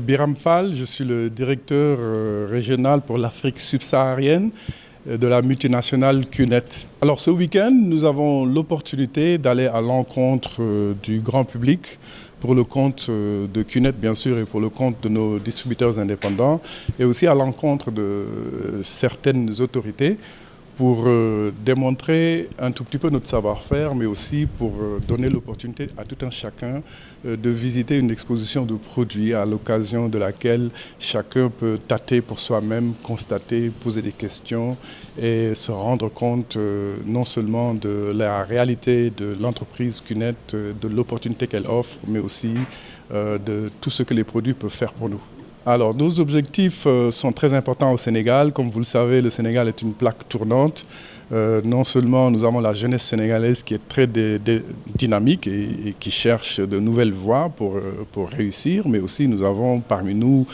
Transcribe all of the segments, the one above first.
Biram Fall, je suis le directeur régional pour l'Afrique subsaharienne de la multinationale QNET. Alors ce week-end, nous avons l'opportunité d'aller à l'encontre du grand public pour le compte de QNET bien sûr et pour le compte de nos distributeurs indépendants et aussi à l'encontre de certaines autorités pour démontrer un tout petit peu notre savoir-faire, mais aussi pour donner l'opportunité à tout un chacun de visiter une exposition de produits à l'occasion de laquelle chacun peut tâter pour soi-même, constater, poser des questions et se rendre compte non seulement de la réalité de l'entreprise QNET, de l'opportunité qu'elle offre, mais aussi de tout ce que les produits peuvent faire pour nous. Alors, nos objectifs sont très importants au Sénégal. Comme vous le savez, le Sénégal est une plaque tournante. Non seulement nous avons la jeunesse sénégalaise qui est très dynamique et qui cherche de nouvelles voies pour réussir, mais aussi nous avons parmi nous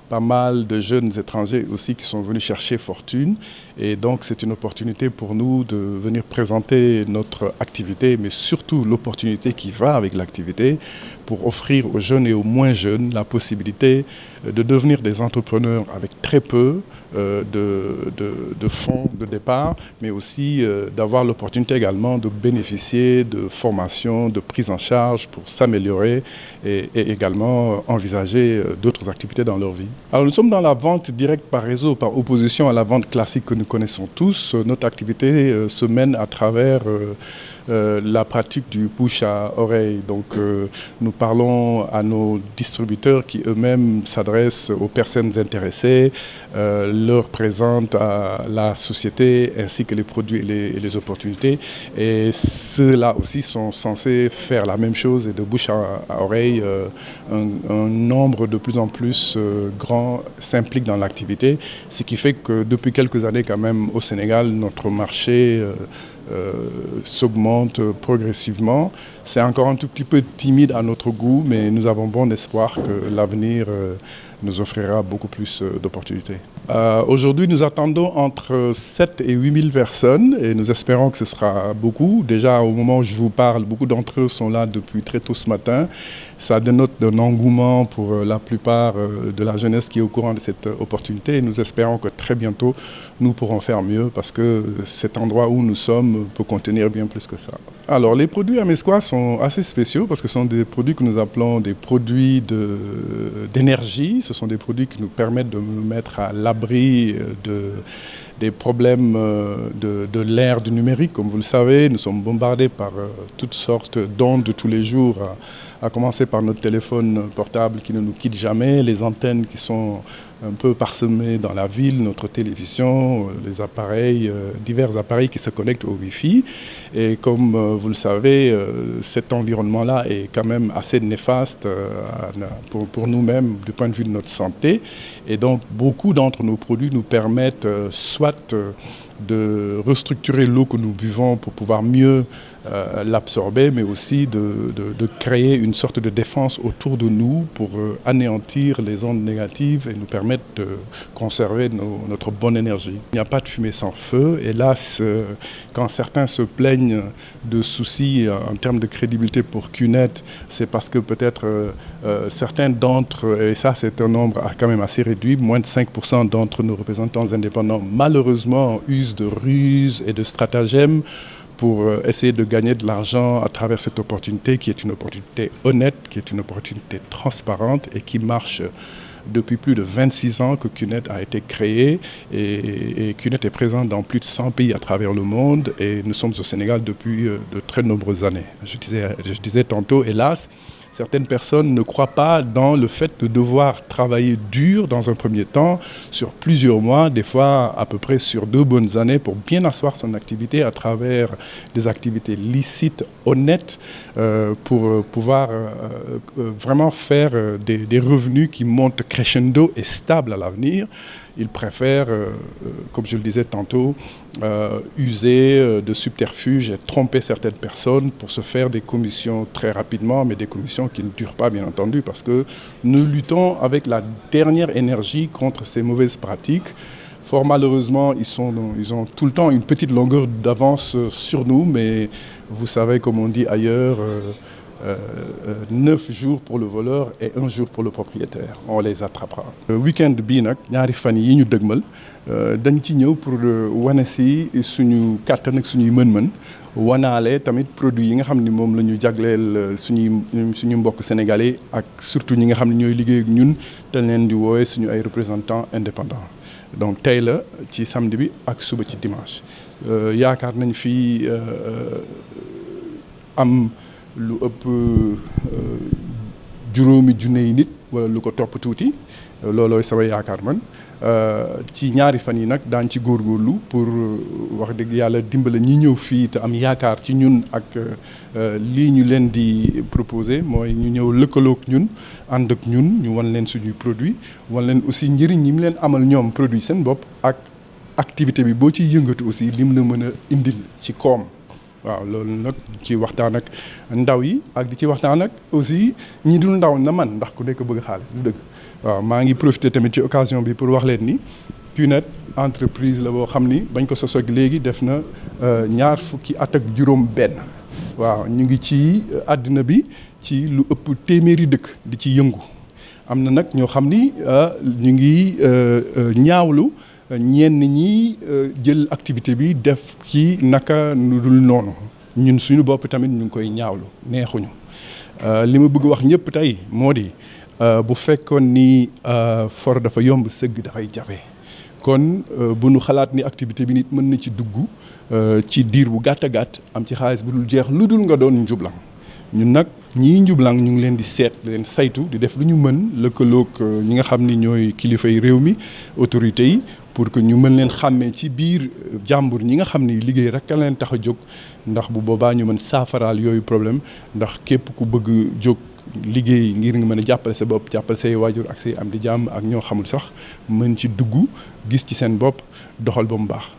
pas mal de jeunes étrangers aussi qui sont venus chercher fortune. Et donc c'est une opportunité pour nous de venir présenter notre activité, mais surtout l'opportunité qui va avec l'activité pour offrir aux jeunes et aux moins jeunes la possibilité de devenir des entrepreneurs avec très peu de fonds de départ, mais aussi d'avoir l'opportunité également de bénéficier de formations, de prise en charge pour s'améliorer et également envisager d'autres activités dans leur vie. Alors nous sommes dans la vente directe par réseau, par opposition à la vente classique que nous connaissons tous. Notre activité se mène à travers la pratique du bouche à oreille. Donc nous parlons à nos distributeurs qui eux-mêmes s'adressent aux personnes intéressées, leur présentent à la société ainsi que les produits et les opportunités. Et ceux-là aussi sont censés faire la même chose et de bouche à oreille, un nombre de plus en plus grand s'implique dans l'activité, ce qui fait que depuis quelques années quand même au Sénégal, notre marché s'augmente progressivement. C'est encore un tout petit peu timide à notre goût, mais nous avons bon espoir que l'avenir nous offrira beaucoup plus d'opportunités. Aujourd'hui, nous attendons entre 7 et 8 000 personnes et nous espérons que ce sera beaucoup. Déjà, au moment où je vous parle, beaucoup d'entre eux sont là depuis très tôt ce matin. Ça dénote d'un engouement pour la plupart de la jeunesse qui est au courant de cette opportunité et nous espérons que très bientôt, nous pourrons faire mieux parce que cet endroit où nous sommes peut contenir bien plus que ça. Alors, les produits Amescois sont assez spéciaux parce que ce sont des produits que nous appelons des produits d'énergie. Ce sont des produits qui nous permettent de nous mettre à l'abri des problèmes de l'ère du numérique. Comme vous le savez, nous sommes bombardés par toutes sortes d'ondes de tous les jours, à commencer par notre téléphone portable qui ne nous quitte jamais, les antennes qui sont un peu parsemées dans la ville, notre télévision, les appareils, divers appareils qui se connectent au Wi-Fi. Et comme vous le savez, cet environnement-là est quand même assez néfaste pour nous-mêmes du point de vue de notre santé. Et donc, beaucoup d'entre nos produits nous permettent soit de restructurer l'eau que nous buvons pour pouvoir mieux l'absorber, mais aussi de créer une sorte de défense autour de nous pour anéantir les ondes négatives et nous permettre de conserver notre bonne énergie. Il n'y a pas de fumée sans feu. Hélas, quand certains se plaignent de soucis en termes de crédibilité pour QNET, c'est parce que peut-être certains d'entre, et ça c'est un nombre quand même assez réduit, moins de 5% d'entre nos représentants indépendants malheureusement usent de ruses et de stratagèmes pour essayer de gagner de l'argent à travers cette opportunité qui est une opportunité honnête, qui est une opportunité transparente et qui marche depuis plus de 26 ans que QNET a été créé et QNET est présent dans plus de 100 pays à travers le monde et nous sommes au Sénégal depuis de très nombreuses années. Je disais tantôt, hélas, certaines personnes ne croient pas dans le fait de devoir travailler dur dans un premier temps, sur plusieurs mois, des fois à peu près sur 2 bonnes années pour bien asseoir son activité à travers des activités licites, honnêtes, pour pouvoir vraiment faire des revenus qui montent crescendo et stables à l'avenir. Ils préfèrent, comme je le disais tantôt, user de subterfuges et tromper certaines personnes pour se faire des commissions très rapidement, mais des commissions qui ne durent pas, bien entendu, parce que nous luttons avec la dernière énergie contre ces mauvaises pratiques. Fort malheureusement, ils ont tout le temps une petite longueur d'avance sur nous, mais vous savez, comme on dit ailleurs, 9 jours pour le voleur et 1 jour pour le propriétaire. On les attrapera. Week-end bii nag ñaari fan yi ñu dëgmal dañ ci ñëw pour wane si suñu kàttan ak suñuy mën-mën wanaale tamit produit yi nga xam ni moom la ñu jagleel suñu mbokk sénégalais ak surtout ñi nga xam ne ñooy liggéey ak ñun te leen di woowe suñu ay représentants indépendants. Donc tey la ci samedi bi ak suba ci dimanche yaakaar nañ fi am lu ëpp juróomi junne yi nit wala lu ko topp tuuti loolooy sama yaakaar man ci ñaari fan yi nag daan ci góorgóorlu pour wax dëgg yàlla dimbale ñi ñëw fii te am yaakaar ci ñun ak lii ñu leen di proposer mooy ñu ñëw lëkkaloog ñun ànd ak ñun ñu wan leen suñuy produit wan leen aussi njëriñ ñi mu leen amal ñoom produit seen bopp ak activité bi boo ciy yëngatu aussi lim la mën a indil ci koom. waaw loolu nag ci waxtaan ak ndaw yi ak di ci waxtaan ak aussi ñi dul ndaw na man ndax ku nekk bëgg xaalis du dëgg. waaw maa ngi profité tamit ci occasion bi pour wax leen ni QNET entreprise la boo xam ni bañ ko sos ak léegi def na 20 at ak juróom benn. waaw ñu ngi ci àddina bi ci lu ëpp téeméeri dëkk di ci yëngu am na nag ñoo xam ni ñu ngi ñaawlu. ñenn ñi jël activité bi def ci naka nu dul noonu ñun suñu bopp tamit ñu ngi koy ñaawlu neexuñu li ma bëgg wax ñëpp tey moo di bu fekkoon ni for dafa yomb sëgg dafay jafe kon bu nu xalaat ni activité bi nit mën na ci dugg ci diir bu gàtt a gàtt am ci xaalis bu dul jeex lu dul nga doon njublang ñun nag ñii njublang ñu ngi leen di seet di leen saytu di def lu ñu mën lëkkaloog ñi nga xam ni ñooy kilifay réew mi autorités yi pour que ñu mën leen xàmmee ci biir jàmbur ñi nga xam ni liggéey rek a leen tax a jóg ndax bu boobaa ñu mën saafaraal yooyu problème ndax képp ku bëgg jóg liggéey ngir nga mën a jàppale sa bopp jàppale say waajur ak say am di jàmm ak ñoo xamul sax mën ci dugg gis ci seen bopp doxal ba mu baax.